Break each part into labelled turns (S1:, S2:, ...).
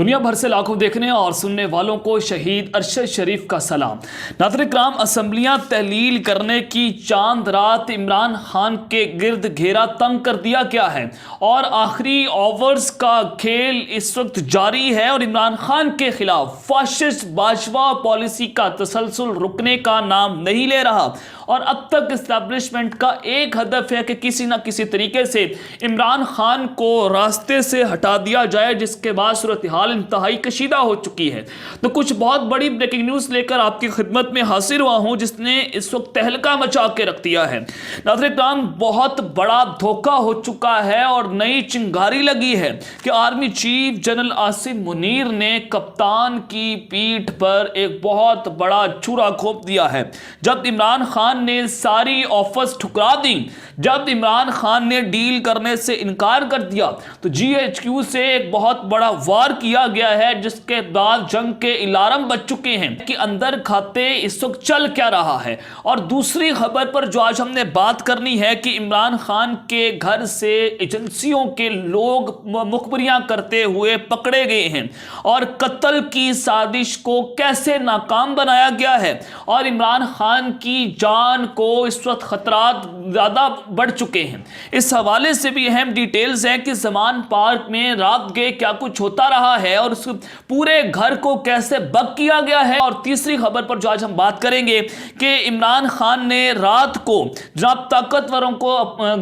S1: دنیا بھر سے لاکھوں دیکھنے اور سننے والوں کو شہید ارشد شریف کا سلام۔ ناظرین کرام، اسمبلیاں تحلیل کرنے کی چاند رات عمران خان کے گرد گھیرا تنگ کر دیا گیا ہے اور آخری اوورز کا کھیل اس وقت جاری ہے اور عمران خان کے خلاف فاشسٹ باجوہ پالیسی کا تسلسل رکنے کا نام نہیں لے رہا اور اب تک اسٹیبلشمنٹ کا ایک ہدف ہے کہ کسی نہ کسی طریقے سے عمران خان کو راستے سے ہٹا دیا جائے، جس کے بعد صورتحال انتہائی کشیدہ ہو چکی ہے۔ تو کچھ بہت بڑی بریکنگ نیوز لے کر آپ کی خدمت میں حاضر ہوا ہوں جس نے اس وقت تہلکہ مچا کے رکھ دیا ہے۔ ناظرین کرام، بہت بڑا دھوکہ ہو چکا ہے اور نئی چنگاری لگی ہے کہ army chief general Asim Munir نے کپتان کی پیٹھ پر ایک بہت بڑا چھرا گھونپ دیا ہے۔ جب عمران خان نے ساری آفرز ٹھکرا دی، جب عمران خان نے ڈیل کرنے سے انکار کر دیا تو جی ایچ کیو سے ایک بہت بڑا وار کیا گیا ہے، جس کے بعد جنگ کے الارم بج چکے ہیں کہ اندر کھاتے اس وقت چل کیا رہا ہے۔ اور دوسری خبر پر جو آج ہم نے بات کرنی ہے کہ عمران خان کے گھر سے ایجنسیوں کے لوگ مخبریاں کرتے ہوئے پکڑے گئے ہیں اور قتل کی سازش کو کیسے ناکام بنایا گیا ہے اور عمران خان کی جان کو اس وقت خطرات زیادہ بڑھ چکے ہیں۔ اس حوالے سے بھی اہم ڈیٹیلز ہیں کہ زمان پارک میں رات گئے کیا کچھ ہوتا رہا ہے اور اس پورے گھر کو کیسے بگ کیا گیا ہے۔ اور تیسری خبر پر جو آج ہم بات کریں گے کہ عمران خان نے رات کو جناب طاقتوروں کو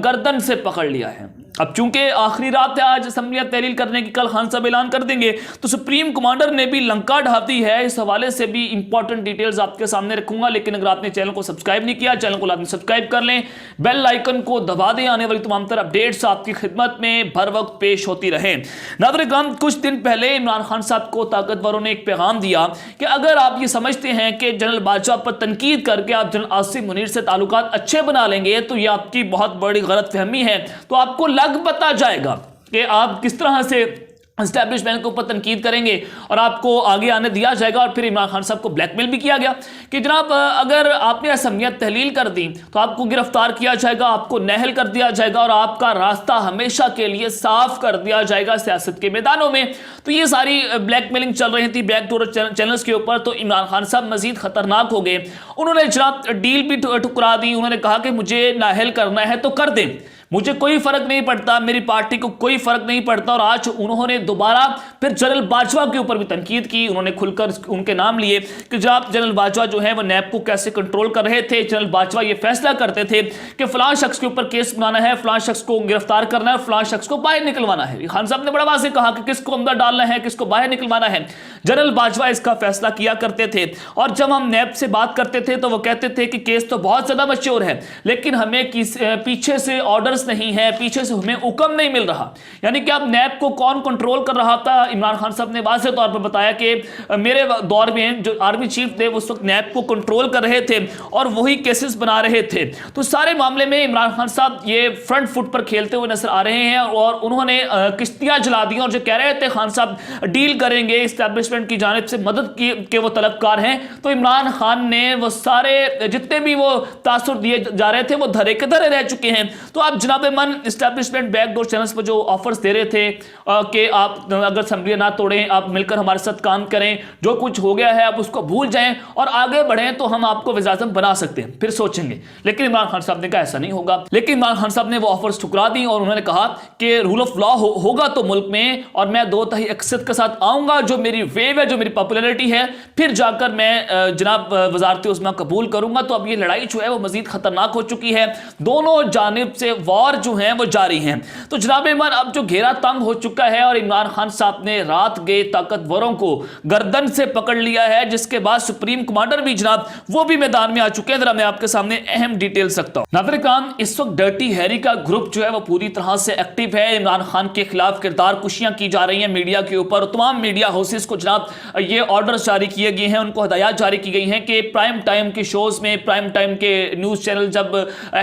S1: گردن سے پکڑ لیا ہے۔ اب چونکہ آخری رات ہے آج اسمبلیاں تحلیل کرنے کی، کل خان صاحب اعلان کر دیں گے، تو سپریم کمانڈر نے بھی لنکا ڈھا دی ہے۔ اس حوالے سے بھی امپورٹنٹ ڈیٹیلز آپ کے سامنے رکھوں گا، لیکن اگر آپ نے چینل کو سبسکرائب نہیں کیا، چینل کو لازمی سبسکرائب کر لیں، بیل آئیکن کو دبا دیں، آنے والی تمام تر اپڈیٹس آپ کی خدمت میں بھر وقت پیش ہوتی رہیں۔ ناظرین کرام، کچھ دن پہلے عمران خان صاحب کو طاقتوروں نے ایک پیغام دیا کہ اگر آپ یہ سمجھتے ہیں کہ جنرل باجوہ پر تنقید کر کے آپ جنرل عاصم منیر سے تعلقات اچھے بنا لیں گے تو یہ آپ کی بہت بڑی غلط فہمی ہے، تو آپ کو لگ پتا جائے گا کہ آپ کس طرح سے اسٹیبلشمنٹ کے اوپر تنقید کریں گے اور آپ کو آگے آنے دیا جائے گا۔ اور پھر عمران خان صاحب کو بلیک میل بھی کیا گیا کہ جناب اگر آپ نے اسمبلیاں تحلیل کر دی تو آپ کو گرفتار کیا جائے گا، آپ کو نہل کر دیا جائے گا اور آپ کا راستہ ہمیشہ کے لیے صاف کر دیا جائے گا سیاست کے میدانوں میں۔ تو یہ ساری بلیک میلنگ چل رہی تھی بیک ڈور چینلز کے اوپر، تو عمران خان صاحب مزید خطرناک ہو گئے۔ انہوں نے جناب ڈیل بھی ٹھکرا دی، انہوں نے کہا کہ مجھے نااہل کرنا ہے تو کر دیں، مجھے کوئی فرق نہیں پڑتا، میری پارٹی کو کوئی فرق نہیں پڑتا۔ اور آج انہوں نے دوبارہ پھر جنرل باجوہ کے اوپر بھی تنقید کی، انہوں نے کھل کر ان کے نام لیے کہ جناب جنرل باجوہ جو ہے وہ نیب کو کیسے کنٹرول کر رہے تھے۔ جنرل باجوہ یہ فیصلہ کرتے تھے کہ فلاں شخص کے اوپر کیس بنانا ہے، فلاں شخص کو گرفتار کرنا ہے، فلاں شخص کو باہر نکلوانا ہے۔ خان صاحب نے بڑا واضح کہا کہ کس کو اندر ڈالنا ہے، کس کو باہر نکلوانا ہے، جنرل باجوہ اس کا فیصلہ کیا کرتے تھے۔ اور جب ہم نیب سے بات کرتے تھے تو وہ کہتے تھے کہ کیس تو بہت زیادہ میچور ہے لیکن ہمیں پیچھے سے آرڈرز نہیں ہے، پیچھے سے ہمیں حکم نہیں مل رہا۔ یعنی کہ اب نیب کو کون کنٹرول کر رہا تھا؟ عمران خان صاحب نے واضح طور پر بتایا کہ میرے دور میں جو آرمی چیف تھے اس وقت نیب کو کنٹرول کر رہے تھے اور وہی کیسز بنا رہے تھے۔ تو سارے معاملے میں عمران خان صاحب یہ فرنٹ فٹ پر کھیلتے ہوئے نظر آ رہے ہیں اور انہوں نے کشتیاں جلا دی اور جو کہہ رہے تھے خان صاحب ڈیل کریں گے، اسٹیبلشمنٹ کی جانب سے مدد کے وہ طلبکار ہیں، تو عمران خان نے وہ سارے جتنے بھی وہ تاثر دیے جا رہے تھے وہ دھرے کے دھرے رہ چکے ہیں۔ تو آپ جناب من اسٹیبلشمنٹ بیک ڈور چینلز پر جو آفرز دے رہے تھے کہ آپ اگر اسمبلیاں نہ توڑیں، آپ مل کر ہمارے ساتھ کام کریں، جو کچھ ہو گیا ہے آپ اس کو بھول جائیں اور آگے بڑھیں تو ہم آپ کو وزیر اعظم بنا سکتے ہیں، پھر سوچیں گے۔ لیکن عمران خان صاحب نے کہا ایسا نہیں ہوگا۔ لیکن عمران خان صاحب نے وہ آفرز ٹھکرا دی اور انہوں نے کہا کہ رول آف لا ہوگا تو ملک میں اور میں 2/3 اکثریت کے ساتھ آؤں گا، جو میری ویو ہے، جو میری پاپولیرٹی ہے، پھر جا کر میں جناب وزارت عظمیٰ قبول کروں گا۔ تو اب یہ لڑائی جو ہے وہ مزید خطرناک ہو چکی ہے، دونوں جانب سے وار جو ہیں وہ جاری ہیں۔ تو جناب ایمان اب جو گھیرا تنگ ہو چکا ہے اور عمران خان صاحب نے رات گئے طاقتوروں کو گردن سے پکڑ لیا ہے، جس کے بعد سپریم کمانڈر بھی جناب وہ بھی میدان میں آ چکے ہیں۔ ذرا میں آپ کے سامنے اہم ڈیٹیل سکتا ہوں۔ ناظرین کرام، اس وقت ڈرٹی ہیری کا گروپ جو ہے وہ پوری طرح سے ایکٹیو ہے۔ عمران خان کے خلاف کردار کشیاں کی جا رہی ہیں میڈیا کے اوپر، تمام میڈیا ہاؤسز کو جناب یہ آرڈرز جاری کیے گئے ہیں، ان کو ہدایات جاری کی گئی ہیں کہ پرائم ٹائم کے شوز میں، پرائم ٹائم کے نیوز چینل جب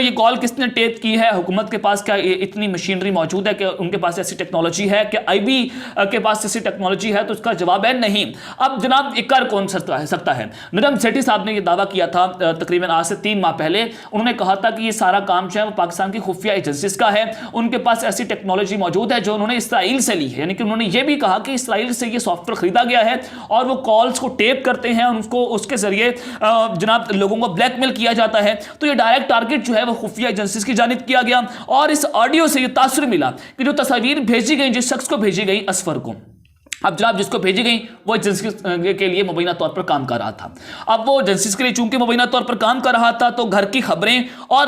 S1: یہ کال کس نے ٹیپ کی ہے, حکومت کے پاس کیا اتنی مشینری موجود ہے کہ ان کے پاس ایسی ٹیکنالوجی ہے, کہ آئی بی کے پاس ایسی ٹیکنالوجی ہے؟ تو اس کا جواب ہے نہیں. اب جناب یہ کر کون سکتا ہے؟ نجم سیٹھی صاحب نے یہ دعویٰ کیا تھا تقریباً آج سے 3 ماہ پہلے. انہوں نے کہا تھا کہ یہ سارا کام جو ہے وہ پاکستان کی خفیہ ایجنسیز کا ہے, ان کے پاس ایسی ٹیکنالوجی موجود ہے جو انہوں نے اسرائیل سے لی ہے. یعنی کہ انہوں نے یہ بھی کہا کہ اسرائیل سے یہ سافٹ ویئر خریدا گیا ہے اور وہ کالز کو ٹیپ کرتے ہیں, ان کو اس کے ذریعے جناب لوگوں کو بلیک میل کیا جاتا ہے. تو یہ ڈائریکٹ ٹارگٹ جو ہے وہ خفیہ ایجنسیز کی جانب کیا گیا, اور اس آڈیو سے یہ تاثر ملا کہ جو تصاویر بھیجی گئی جس شخص کو بھیجی گئی, اسفر کو, اب جناب جس کو بھیجی گئی وہ ایجنسی کے لیے مبینہ طور پر کام کر رہا تھا. اب وہ ایجنسیز کے لیے چونکہ مبینہ طور پر کام کر رہا تھا تو گھر کی خبریں اور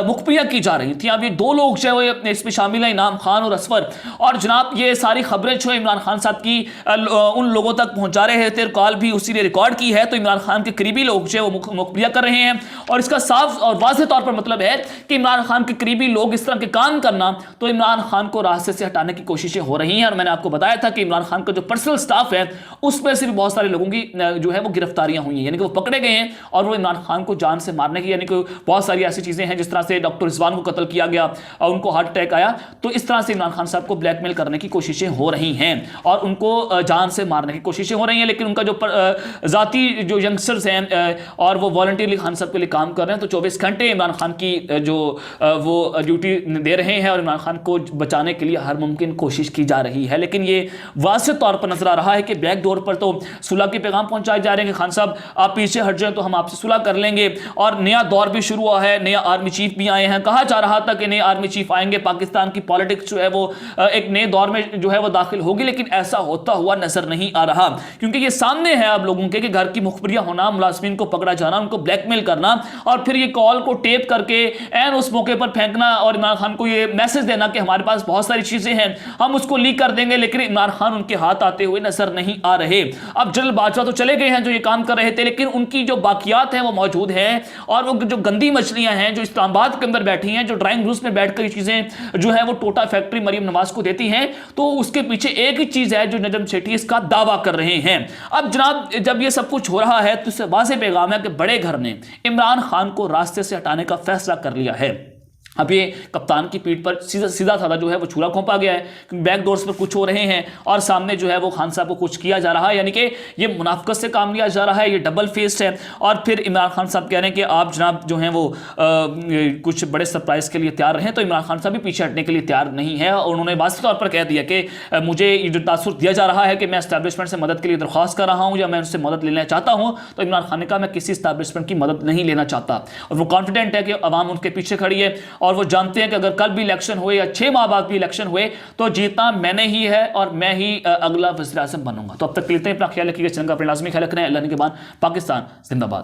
S1: مخفیہ کی جا رہی تھیں. اب یہ 2 لوگ جو ہے اس میں شامل ہیں, انعام خان اور اسفر, اور جناب یہ ساری خبریں جو ہے عمران خان صاحب کی ان لوگوں تک پہنچا رہے تھے. کال بھی اسی نے ریکارڈ کی ہے. تو عمران خان کے قریبی لوگ جو ہے وہ مخفیہ کر رہے ہیں, اور اس کا صاف اور واضح طور پر مطلب ہے کہ عمران خان کے قریبی لوگ اس طرح کے کام کرنا تو عمران خان کو راستے سے ہٹانے کی کوششیں ہو رہی ہیں. اور میں نے آپ کو بتایا تھا کہ عمران خان کا جو پرسنل سٹاف ہے اس میں سے بھی بہت سارے لوگوں کی جو ہے وہ گرفتاریاں ہوئی ہیں, یعنی کہ وہ پکڑے گئے ہیں اور وہ عمران خان کو جان سے مارنے کی, یعنی کہ بہت ساری ایسی چیزیں ہیں جس طرح سے ڈاکٹر رضوان کو قتل کیا گیا اور ان کو ہارٹ اٹیک آیا, تو اس طرح سے عمران خان صاحب کو بلیک میل کرنے کی کوششیں ہو رہی ہیں اور ان کو جان سے مارنے کی کوششیں ہو رہی ہیں. لیکن ان کا جو ذاتی جو ینگسٹرز ہیں اور وہ والنٹیرلی خان صاحب کے لیے کام کر رہے ہیں, تو 24 گھنٹے عمران خان کی جو وہ ڈیوٹی دے رہے ہیں اور عمران خان کو بچانے کے لیے ہر ممکن کوشش کی جا رہی ہے. لیکن یہ واضح طور پر نظر آ رہا ہے کہ بیک ڈور پر تو صلح کے پیغام پہنچائے جا رہے ہیں کہ خان صاحب آپ پیچھے ہٹ جائیں تو ہم آپ سے صلح کر لیں گے, اور نیا دور بھی شروع ہوا ہے, نیا آرمی چیف بھی آئے ہیں. کہا جا رہا تھا کہ نئے آرمی چیف آئیں گے, پاکستان کی پالیٹکس جو ہے وہ ایک نئے دور میں جو ہے وہ داخل ہوگی, لیکن ایسا ہوتا ہوا نظر نہیں آ رہا, کیونکہ یہ سامنے ہے اب لوگوں کے کہ گھر کی مخبریاں ہونا, ملازمین کو پکڑا جانا, ان کو بلیک میل کرنا, اور پھر یہ کال کو ٹیپ کر کے این اس موقع پر پھینکنا اور عمران خان کو یہ میسج دینا کہ ہمارے پاس بہت ساری چیزیں ہیں, ہم اس کو لیک کر دیں گے. لیکن عمران خان ان کے ہاتھ آتے ہوئے نظر نہیں آ رہے. اب جنرل باجوہ تو چلے گئے ہیں جو یہ کام کر رہے تھے, لیکن ان کی جو باقیات ہیں وہ موجود ہیں, اور وہ جو گندی مچھلیاں ہیں جو اسلام آباد کے اندر بیٹھی ہیں, جو ڈرائنگ رومز میں بیٹھ کر یہ چیزیں جو ہیں وہ ٹوٹا فیکٹری مریم نواز کو دیتی ہیں, تو اس کے پیچھے ایک ہی چیز ہے جو نجم سیٹھی اس کا دعویٰ کر رہے ہیں. اب جناب جب یہ سب کچھ ہو رہا ہے تو اس سے واضح پیغام ہے کہ بڑے گھر نے عمران خان کو راستے سے ہٹانے کا فیصلہ کر لیا ہے. اب یہ کپتان کی پیٹھ پر سیدھا سادہ جو ہے وہ چھوڑا کھونپا گیا ہے, بیک ڈورز پر کچھ ہو رہے ہیں اور سامنے جو ہے وہ خان صاحب کو کچھ کیا جا رہا ہے, یعنی کہ یہ منافقت سے کام لیا جا رہا ہے, یہ ڈبل فیسڈ ہے. اور پھر عمران خان صاحب کہہ رہے ہیں کہ آپ جناب جو ہیں وہ کچھ بڑے سرپرائز کے لیے تیار رہیں, تو عمران خان صاحب بھی پیچھے ہٹنے کے لیے تیار نہیں ہے, اور انہوں نے واضح طور پر کہہ دیا کہ مجھے یہ جو تاثر دیا جا رہا ہے کہ میں اسٹیبلشمنٹ سے مدد کے لیے درخواست کر رہا ہوں یا میں ان سے مدد لینا چاہتا ہوں, تو عمران خان نے کہا میں کسی اسٹیبلشمنٹ کی مدد نہیں لینا چاہتا, اور وہ کانفیڈنٹ ہے کہ عوام ان کے پیچھے کھڑی ہے, اور وہ جانتے ہیں کہ اگر کل بھی الیکشن ہوئے یا 6 ماہ بعد بھی الیکشن ہوئے تو جیتنا میں نے ہی ہے اور میں ہی اگلا وزیر اعظم بنوں گا. تو اب تک لیتے ہیں, اپنا خیال رکھیے گا, چینل کا اپنے لازمی خیال رکھنا ہے. اللہ نے کے بعد پاکستان زندہ باد.